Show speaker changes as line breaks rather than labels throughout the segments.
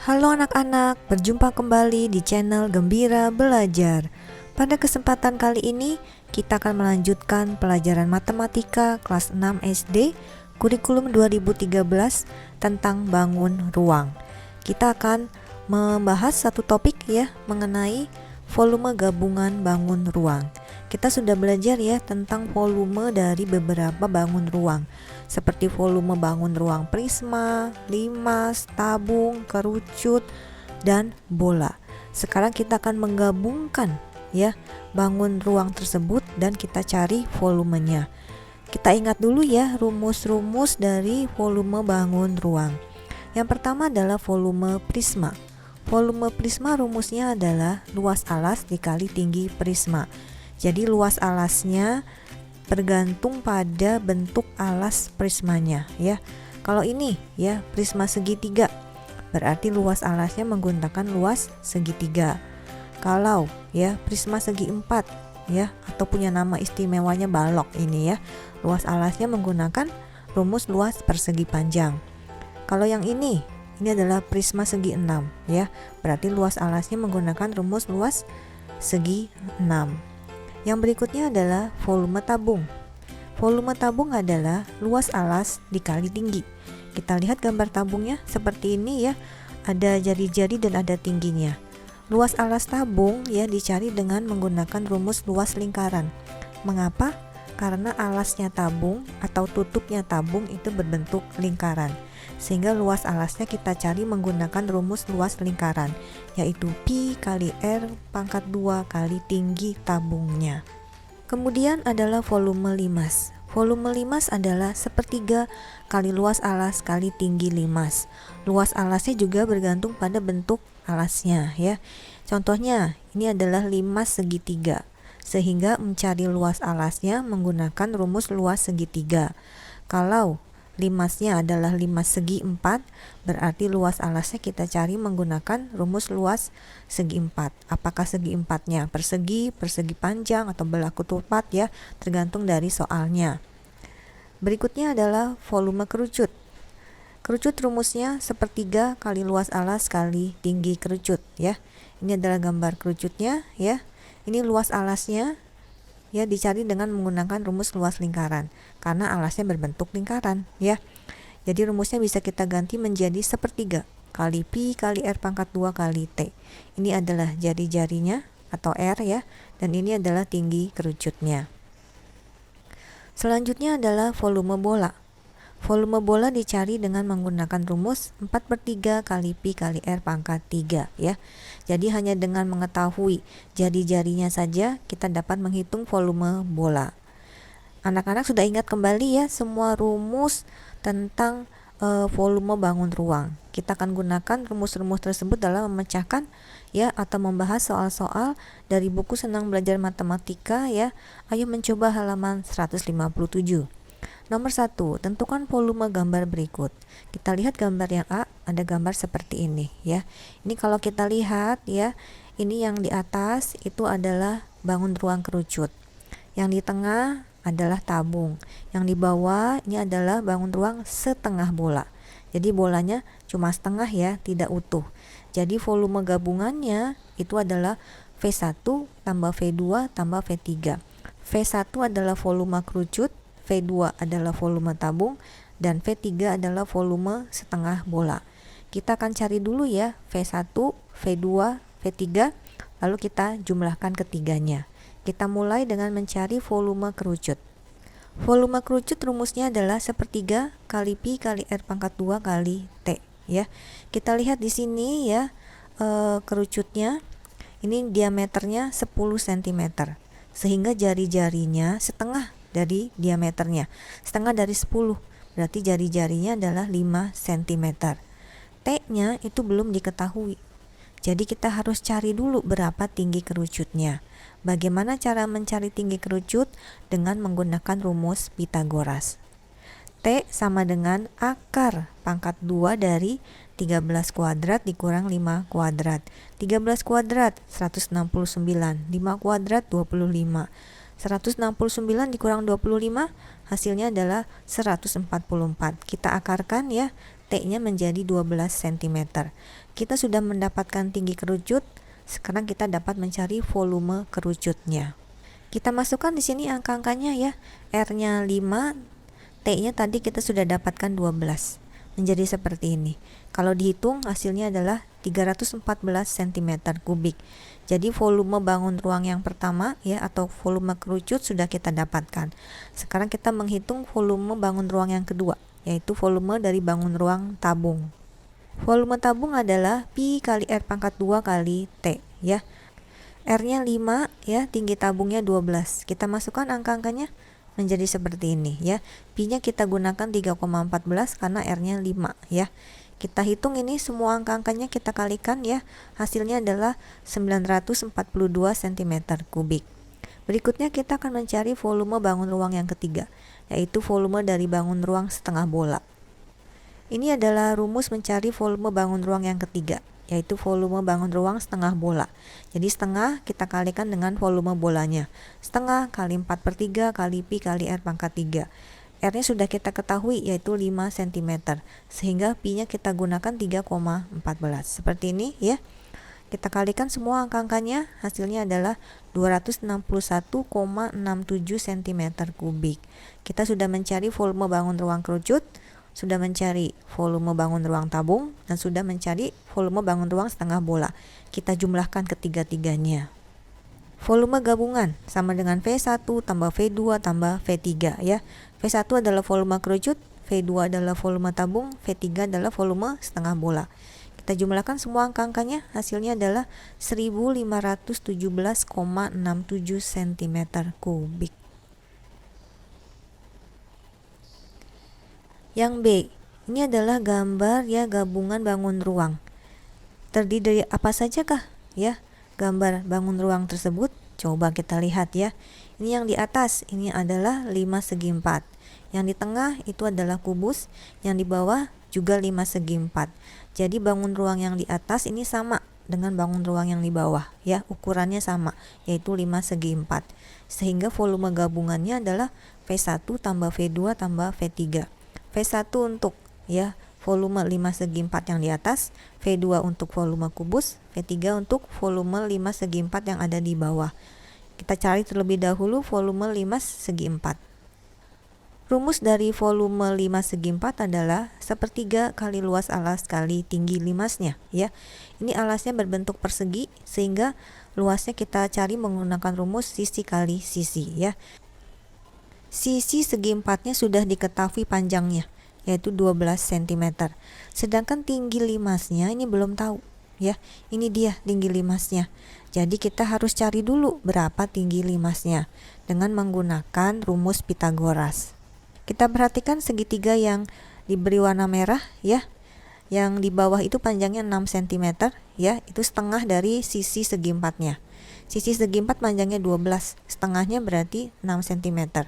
Halo anak-anak, berjumpa kembali di channel Gembira Belajar. Pada kesempatan kali ini, kita akan melanjutkan pelajaran matematika kelas 6 SD, kurikulum 2013 tentang bangun ruang. Kita akan membahas satu topik ya, mengenai volume gabungan bangun ruang. Kita sudah belajar ya tentang volume dari beberapa bangun ruang, seperti volume bangun ruang prisma, limas, tabung, kerucut, dan bola. Sekarang kita akan menggabungkan ya bangun ruang tersebut dan kita cari volumenya. Kita ingat dulu ya rumus-rumus dari volume bangun ruang. Yang pertama adalah volume prisma. Volume prisma rumusnya adalah luas alas dikali tinggi prisma. Jadi luas alasnya tergantung pada bentuk alas prismanya ya. Kalau ini ya prisma segitiga, berarti luas alasnya menggunakan luas segitiga. Kalau ya prisma segi empat ya, atau punya nama istimewanya balok ini ya, luas alasnya menggunakan rumus luas persegi panjang. Kalau yang ini adalah prisma segi 6 ya, berarti luas alasnya menggunakan rumus luas segi 6. Yang berikutnya adalah volume tabung. Volume tabung adalah luas alas dikali tinggi. Kita lihat gambar tabungnya seperti ini ya, ada jari-jari dan ada tingginya. Luas alas tabung ya dicari dengan menggunakan rumus luas lingkaran. Mengapa? Karena alasnya tabung atau tutupnya tabung itu berbentuk lingkaran, sehingga luas alasnya kita cari menggunakan rumus luas lingkaran, yaitu pi kali r pangkat 2 kali tinggi tabungnya. Kemudian adalah volume limas. Volume limas adalah sepertiga kali luas alas kali tinggi limas. Luas alasnya juga bergantung pada bentuk alasnya ya. Contohnya ini adalah limas segitiga, sehingga mencari luas alasnya menggunakan rumus luas segitiga. Kalau limasnya adalah limas segi 4, berarti luas alasnya kita cari menggunakan rumus luas segi 4. Apakah segi 4-nya persegi, persegi panjang, atau berlaku tepat ya, tergantung dari soalnya. Berikutnya adalah volume kerucut. Kerucut rumusnya sepertiga kali luas alas kali tinggi kerucut ya. Ini adalah gambar kerucutnya ya. Ini luas alasnya ya dicari dengan menggunakan rumus luas lingkaran karena alasnya berbentuk lingkaran ya. Jadi rumusnya bisa kita ganti menjadi sepertiga kali pi kali r pangkat 2 kali t. Ini adalah jari-jarinya atau r ya, dan ini adalah tinggi kerucutnya. Selanjutnya adalah volume bola. Volume bola dicari dengan menggunakan rumus 4/3 kali pi kali r pangkat 3 ya. Jadi hanya dengan mengetahui jari-jarinya saja kita dapat menghitung volume bola. Anak-anak sudah ingat kembali ya semua rumus tentang volume bangun ruang. Kita akan gunakan rumus-rumus tersebut dalam memecahkan ya atau membahas soal-soal dari buku Senang Belajar Matematika ya. Ayo mencoba halaman 157. Nomor 1, tentukan volume gambar berikut. Kita lihat gambar yang A, ada gambar seperti ini ya. Ini kalau kita lihat ya, ini yang di atas itu adalah bangun ruang kerucut. Yang di tengah adalah tabung. Yang di bawah ini adalah bangun ruang setengah bola. Jadi bolanya cuma setengah ya, tidak utuh. Jadi volume gabungannya itu adalah V1 tambah V2 tambah V3. V1 adalah volume kerucut, V2 adalah volume tabung, dan V3 adalah volume setengah bola. Kita akan cari dulu ya V1, V2, V3, lalu kita jumlahkan ketiganya. Kita mulai dengan mencari volume kerucut. Volume kerucut rumusnya adalah sepertiga kali pi kali r pangkat 2 kali t ya. Kita lihat di sini ya kerucutnya ini diameternya 10 cm, sehingga jari-jarinya setengah dari diameternya, setengah dari 10, berarti jari-jarinya adalah 5 cm. T-nya itu belum diketahui, jadi kita harus cari dulu berapa tinggi kerucutnya. Bagaimana cara mencari tinggi kerucut? Dengan menggunakan rumus Pythagoras. T sama dengan akar pangkat 2 dari 13 kuadrat dikurang 5 kuadrat. 13 kuadrat 169, 5 kuadrat 25. 169 dikurang 25 hasilnya adalah 144. Kita akarkan ya, T-nya menjadi 12 cm. kita sudah mendapatkan tinggi kerucut. Sekarang kita dapat mencari volume kerucutnya. Kita masukkan di sini angka-angkanya ya. R-nya 5, T-nya tadi kita sudah dapatkan 12. Menjadi seperti ini. Kalau dihitung hasilnya adalah 314 cm3. Jadi volume bangun ruang yang pertama ya, atau volume kerucut sudah kita dapatkan. Sekarang kita menghitung volume bangun ruang yang kedua, yaitu volume dari bangun ruang tabung. Volume tabung adalah Pi kali R pangkat 2 kali T ya. R-nya 5 ya, tinggi tabungnya 12. Kita masukkan angka-angkanya menjadi seperti ini ya. Pi-nya kita gunakan 3,14 karena R-nya 5 ya. Kita hitung ini semua angka-angkanya kita kalikan ya. Hasilnya adalah 942 cm3. Berikutnya kita akan mencari volume bangun ruang yang ketiga, yaitu volume dari bangun ruang setengah bola. Ini adalah rumus mencari volume bangun ruang yang ketiga, yaitu volume bangun ruang setengah bola. Jadi setengah kita kalikan dengan volume bolanya. Setengah kali 4/3 kali Pi kali R pangkat 3. R-nya sudah kita ketahui yaitu 5 cm. Sehingga Pi-nya kita gunakan 3,14. Seperti ini ya. Kita kalikan semua angka-angkanya, hasilnya adalah 261,67 cm3. Kita sudah mencari volume bangun ruang kerucut, sudah mencari volume bangun ruang tabung, dan sudah mencari volume bangun ruang setengah bola. Kita jumlahkan ketiga-tiganya. Volume gabungan sama dengan V1 tambah V2 tambah V3 ya. V1 adalah volume kerucut, V2 adalah volume tabung, V3 adalah volume setengah bola. Kita jumlahkan semua angka-angkanya, hasilnya adalah 1517,67 cm3. Yang B, ini adalah gambar ya gabungan bangun ruang. Terdiri dari apa saja kah ya gambar bangun ruang tersebut? Coba kita lihat ya. Ini yang di atas, ini adalah 5 segi 4. Yang di tengah itu adalah kubus, yang di bawah juga 5 segi 4. Jadi bangun ruang yang di atas ini sama dengan bangun ruang yang di bawah ya, ukurannya sama, yaitu 5 segi 4. Sehingga volume gabungannya adalah V1 tambah V2 tambah V3. V1 untuk ya volume 5 segi 4 yang di atas, V2 untuk volume kubus, V3 untuk volume 5 segi 4 yang ada di bawah. Kita cari terlebih dahulu volume 5 segi 4. Rumus dari volume 5 segi 4 adalah 1/3 kali luas alas kali tinggi limasnya ya. Ini alasnya berbentuk persegi sehingga luasnya kita cari menggunakan rumus sisi kali sisi ya. Sisi segi 4-nya sudah diketahui panjangnya, yaitu 12 cm. Sedangkan tinggi limasnya ini belum tahu ya. Ini dia tinggi limasnya. Jadi kita harus cari dulu berapa tinggi limasnya dengan menggunakan rumus Pitagoras. Kita perhatikan segitiga yang diberi warna merah ya. Yang di bawah itu panjangnya 6 cm ya, itu setengah dari sisi segi 4-nya. Sisi segi 4 panjangnya 12, setengahnya berarti 6 cm.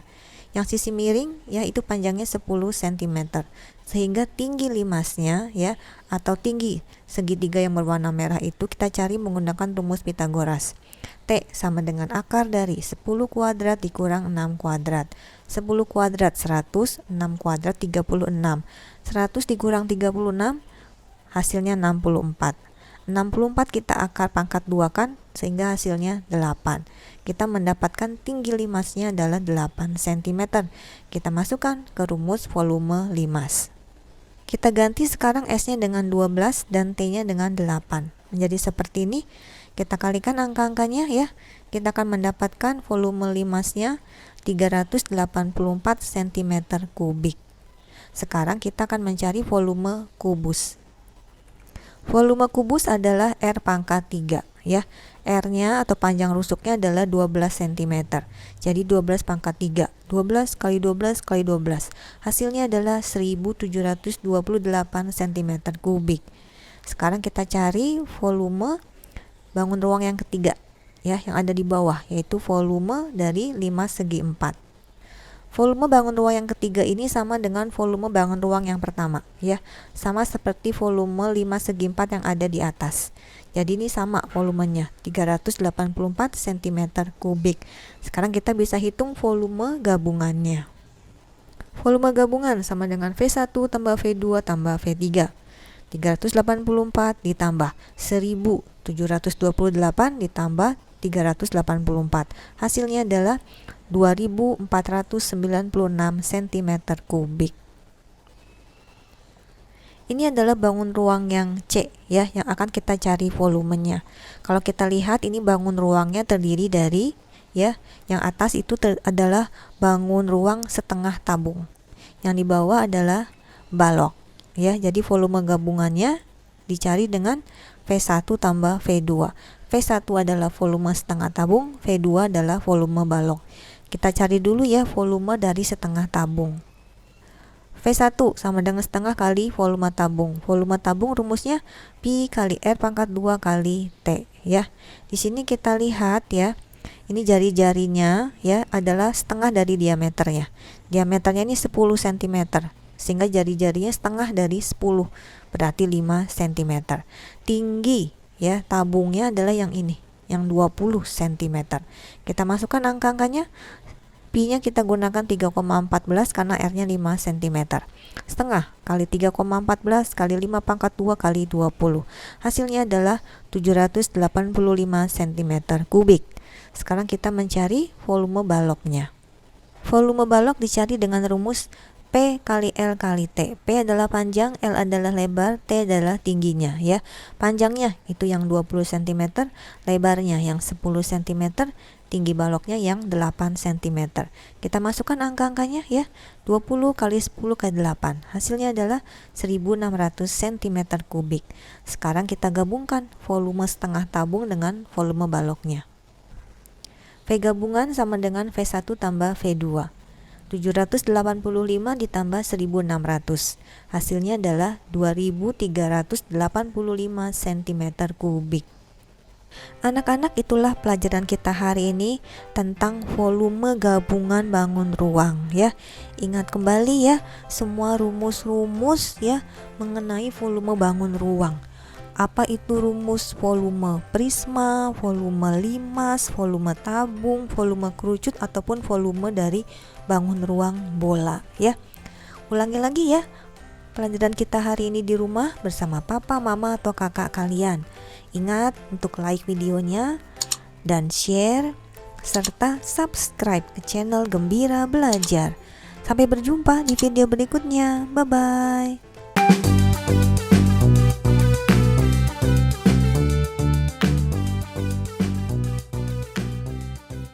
Yang sisi miring ya itu panjangnya 10 cm. Sehingga tinggi limasnya ya, atau tinggi segitiga yang berwarna merah itu kita cari menggunakan rumus Pitagoras. T sama dengan akar dari 10 kuadrat dikurang 6 kuadrat. 10 kuadrat 100, 6 kuadrat 36. 100 dikurang 36 hasilnya 64. 64 kita akar pangkat 2 kan, sehingga hasilnya 8. Kita mendapatkan tinggi limasnya adalah 8 cm. Kita masukkan ke rumus volume limas. Kita ganti sekarang S-nya dengan 12 dan T-nya dengan 8. Menjadi seperti ini. Kita kalikan angka-angkanya ya. Kita akan mendapatkan volume limasnya 384 cm3. Sekarang kita akan mencari volume kubus. Volume kubus adalah R pangkat 3 ya. R-nya atau panjang rusuknya adalah 12 cm. Jadi 12 pangkat 3. 12 kali 12 kali 12. Hasilnya adalah 1728 cm3. Sekarang kita cari volume bangun ruang yang ketiga ya, yang ada di bawah, yaitu volume dari 5 segi 4. Volume bangun ruang yang ketiga ini sama dengan volume bangun ruang yang pertama ya. Sama seperti volume 5 segi 4 yang ada di atas. Jadi ini sama volumenya, 384 cm3. Sekarang kita bisa hitung volume gabungannya. Volume gabungan sama dengan V1 tambah V2 tambah V3. 384 ditambah 1728 ditambah 384. Hasilnya adalah 2496 cm kubik. Ini adalah bangun ruang yang C ya, yang akan kita cari volumenya. Kalau kita lihat ini bangun ruangnya terdiri dari ya, yang atas itu adalah bangun ruang setengah tabung. Yang di bawah adalah balok ya. Jadi volume gabungannya dicari dengan V1 tambah V2. V1 adalah volume setengah tabung, V2 adalah volume balok. Kita cari dulu ya volume dari setengah tabung. V1 sama dengan setengah kali volume tabung. Volume tabung rumusnya Pi kali R pangkat 2 kali T ya. Di sini kita lihat ya, ini jari-jarinya ya adalah setengah dari diameternya. Diameternya ini 10 cm. Sehingga jari-jarinya setengah dari 10, berarti 5 cm. Tinggi ya tabungnya adalah yang ini, yang 20 cm. Kita masukkan angka-angkanya. Pi-nya kita gunakan 3,14 karena R-nya 5 cm. Setengah kali 3,14 kali 5 pangkat 2 kali 20. Hasilnya adalah 785 cm kubik. Sekarang kita mencari volume baloknya. Volume balok dicari dengan rumus P kali L kali T. P adalah panjang, L adalah lebar, T adalah tingginya ya. Panjangnya itu yang 20 cm, lebarnya yang 10 cm, tinggi baloknya yang 8 cm. Kita masukkan angka-angkanya ya. 20 kali 10 kali 8. Hasilnya adalah 1600 cm kubik. Sekarang kita gabungkan volume setengah tabung dengan volume baloknya. V gabungan sama dengan V1 tambah V2. 785 ditambah 1600. Hasilnya adalah 2385 cm kubik. Anak-anak, itulah pelajaran kita hari ini tentang volume gabungan bangun ruang ya. Ingat kembali ya semua rumus-rumus ya mengenai volume bangun ruang. Apa itu rumus volume prisma, volume limas, volume tabung, volume kerucut ataupun volume dari bangun ruang bola ya. Ulangi lagi ya pelajaran kita hari ini di rumah bersama papa, mama atau kakak kalian. Ingat untuk like videonya dan share serta subscribe ke channel Gembira Belajar. Sampai berjumpa di video berikutnya. Bye bye.